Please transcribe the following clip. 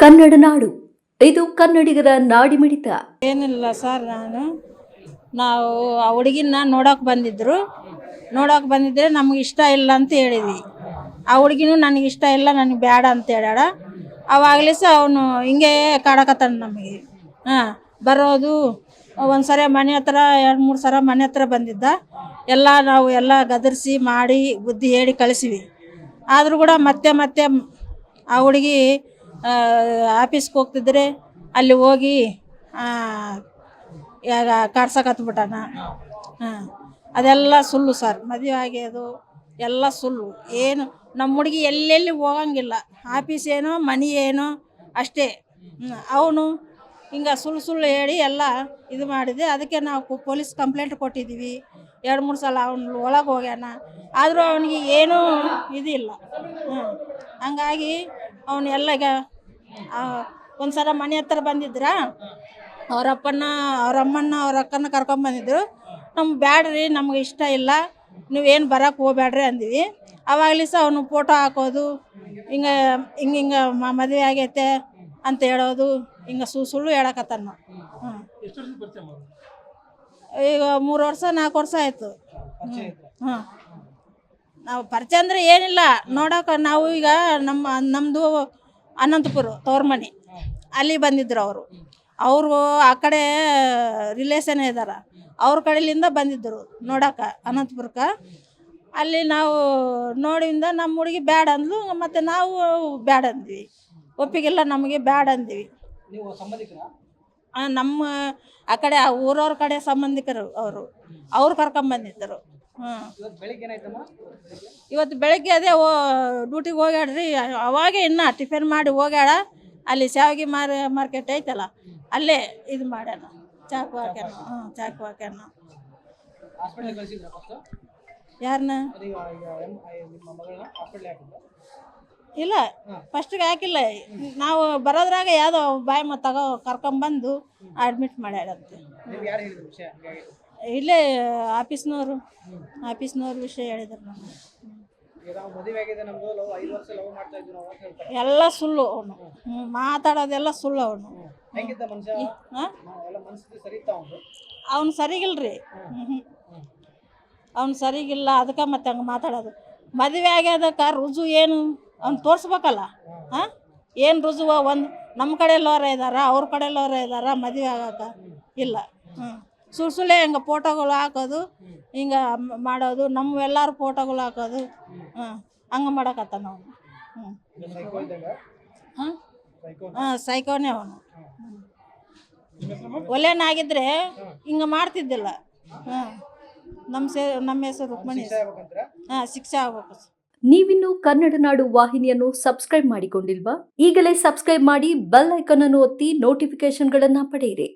ಕನ್ನಡ ನಾಡು, ಇದು ಕನ್ನಡಿಗರ ನಾಡಿಮಿಡಿತ. ಏನಿಲ್ಲ ಸರ್, ನಾವು ಆ ಹುಡುಗಿನ ನೋಡೋಕೆ ಬಂದಿದ್ರೆ ನಮ್ಗೆ ಇಷ್ಟ ಇಲ್ಲ ಅಂತ ಹೇಳಿದ್ವಿ. ಆ ಹುಡುಗಿನೂ ನನಗೆ ಇಷ್ಟ ಇಲ್ಲ, ನನಗೆ ಬೇಡ ಅಂತ ಹೇಳ್ಯಾಳ. ಅವಾಗಲೇ ಸಹ ಅವನು ಹಿಂಗೆ ಕಾಡಕತ್ತಾನ ನಮಗೆ. ಬರೋದು ಒಂದ್ಸರಿ ಮನೆ ಹತ್ರ 2-3 ಸಲ ಮನೆ ಹತ್ರ ಬಂದಿದ್ದ. ನಾವು ಎಲ್ಲ ಗದರಿಸಿ ಮಾಡಿ ಬುದ್ಧಿ ಹೇಳಿ ಕಳಿಸಿವಿ. ಆದರೂ ಕೂಡ ಮತ್ತೆ ಆ ಹುಡುಗಿ ಆಫೀಸ್ಗೆ ಹೋಗ್ತಿದ್ರೆ ಅಲ್ಲಿ ಹೋಗಿ ಕಾಡ್ಸಕತ್ಬಿಟ್ಟಾನ. ಅದೆಲ್ಲ ಸುಳ್ಳು ಸರ್. ಮದುವೆ ಆಗ್ಯದು ಎಲ್ಲ ಸುಳ್ಳು. ಏನು ನಮ್ಮ ಹುಡುಗಿ ಎಲ್ಲೆಲ್ಲಿ ಹೋಗಂಗಿಲ್ಲ. ಆಫೀಸ್ ಏನೋ ಮನೆ ಏನೋ ಅಷ್ಟೇ. ಅವನು ಹಿಂಗೆ ಸುಳ್ಳು ಹೇಳಿ ಎಲ್ಲ ಇದು ಮಾಡಿದೆ. ಅದಕ್ಕೆ ನಾವು ಪೊಲೀಸ್ ಕಂಪ್ಲೇಂಟ್ ಕೊಟ್ಟಿದ್ದೀವಿ. 2-3 ಸಲ ಅವನು ಒಳಗೆ ಹೋಗ್ಯಾನ. ಆದರೂ ಅವನಿಗೆ ಏನೂ ಇದಿಲ್ಲ. ಹಂಗಾಗಿ ಅವನು ಎಲ್ಲಗ ಒಂದ್ಸಲ ಮನೆ ಹತ್ರ ಬಂದಿದ್ರ, ಅವ್ರ ಅಮ್ಮನ ಅವ್ರ ಅಕ್ಕನ ಕರ್ಕೊಂಬಂದಿದ್ರು. ನಮ್ಗೆ ಬ್ಯಾಡ್ರಿ, ನಮ್ಗೆ ಇಷ್ಟ ಇಲ್ಲ, ನೀವೇನು ಬರೋಕ್ಕೆ ಹೋಗ್ಬೇಡ್ರಿ ಅಂದ್ವಿ. ಆವಾಗಲೇ ಸಹ ಅವನು ಫೋಟೋ ಹಾಕೋದು, ಹಿಂಗೆ ಮದುವೆ ಆಗೈತೆ ಅಂತ ಹೇಳೋದು, ಹಿಂಗೆ ಸುಳ್ಳು ಹೇಳಕತ್ತಾನ. ಈಗ 3 ವರ್ಷ 4 ವರ್ಷ ಆಯಿತು. ನಾವು ಪರಿಚಯ ಅಂದರೆ ಏನಿಲ್ಲ, ನೋಡೋಕೆ ನಾವು ಈಗ ನಮ್ಮದು ಅನಂತಪುರ ತವ್ರ ಮನೆ, ಅಲ್ಲಿ ಬಂದಿದ್ರು ಅವರು ಆ ಕಡೆ ರಿಲೇಷನ್ ಇದ್ದಾರೆ. ಅವ್ರ ಕಡೆಯಿಂದ ಬಂದಿದ್ದರು ನೋಡೋಕೆ ಅನಂತಪುರಕ್ಕೆ. ಅಲ್ಲಿ ನಾವು ನೋಡಿಂದ ನಮ್ಮ ಹುಡುಗಿ ಬ್ಯಾಡ ಅಂದ್ಲು. ಮತ್ತು ನಾವು ಬ್ಯಾಡ ಅಂದ್ವಿ, ಒಪ್ಪಿಗೆಲ್ಲ ನಮಗೆ ಬ್ಯಾಡ ಅಂದ್ವಿ. ನಮ್ಮ ಆ ಕಡೆ ಆ ಊರವ್ರ ಕಡೆ ಸಂಬಂಧಿಕರು ಅವ್ರು ಕರ್ಕೊಂಬಂದಿದ್ದರು. ಇವತ್ತು ಬೆಳಗ್ಗೆ ಅದೇ ಡ್ಯೂಟಿಗೆ ಹೋಗ್ಯಾಡ್ರಿ. ಅವಾಗೆ ಇನ್ನು ಟಿಫಿನ್ ಮಾಡಿ ಹೋಗ್ಯಾಳ. ಅಲ್ಲಿ ಶಾವಿಗೆ ಮಾರ್ಕೆಟ್ ಐತಲ್ಲ, ಅಲ್ಲೇ ಇದು ಮಾಡ್ಯಾನ, ಚಾಕು ಹಾಕ್ಯಾನ. ಯಾರನ್ನ ಇಲ್ಲ, ಫಸ್ಟಿಗೆ ಹಾಕಿಲ್ಲ. ನಾವು ಬರೋದ್ರಾಗ ಯಾವುದೋ ಬಾಯಿ ಕರ್ಕೊಂಬಂದು ಅಡ್ಮಿಟ್ ಮಾಡ್ಯಾಳಂತೆ. ಇಲ್ಲೇ ಆಫೀಸ್ನವ್ರು ವಿಷಯ ಹೇಳಿದ್ರು ನಮ್ಗೆ. ಎಲ್ಲ ಸುಳ್ಳು. ಅವನು ಮಾತಾಡೋದೆಲ್ಲ ಸುಳ್ಳು. ಅವನು ಸರಿಗಿಲ್ರಿ. ಅವ್ನು ಸರಿಗಿಲ್ಲ, ಅದಕ್ಕೆ ಮತ್ತೆ ಹಂಗೆ ಮಾತಾಡೋದು. ಮದುವೆ ಆಗ್ಯದಕ್ಕೆ ರುಜು ಏನು ಅವ್ನು ತೋರಿಸ್ಬೇಕಲ್ಲ. ಏನು ರುಜುವ? ಒಂದು ನಮ್ಮ ಕಡೆಯಲ್ಲವ್ರ ಇದ್ದಾರ, ಅವ್ರ ಕಡೆಯಲ್ಲವ್ರ ಇದ್ದಾರ, ಮದುವೆ ಆಗಕ್ಕೆ ಇಲ್ಲ. ಸುಳ್ಳೆ ಹಿಂಗೆ ಫೋಟೋಗಳು ಹಾಕೋದು, ಹಿಂಗೆ ಮಾಡೋದು, ಎಲ್ಲರೂ ಫೋಟೋಗಳು ಹಾಕೋದು, ಹಂಗೆ ಮಾಡಕತ್ತಾನ ಅವನು. ಸೈಕೋನೇ ಅವನು. ಒಳ್ಳೆನಾಗಿದ್ರೆ ಹಿಂಗೆ ಮಾಡ್ತಿದ್ದಿಲ್ಲ. ನಮ್ಮ ಹೆಸರು ರುಕ್ಮಣಿ. ಶಿಕ್ಷೆ ಆಗ್ಬೇಕು. ನೀವಿನ್ನು ಕನ್ನಡ ನಾಡು ವಾಹಿನಿಯನ್ನು ಸಬ್ಸ್ಕ್ರೈಬ್ ಮಾಡಿಕೊಂಡಿಲ್ವಾ? ಈಗಲೇ ಸಬ್ಸ್ಕ್ರೈಬ್ ಮಾಡಿ, ಬೆಲ್ ಐಕಾನ್ ಅನ್ನು ಒತ್ತಿ ನೋಟಿಫಿಕೇಶನ್ಗಳನ್ನು ಪಡೆಯಿರಿ.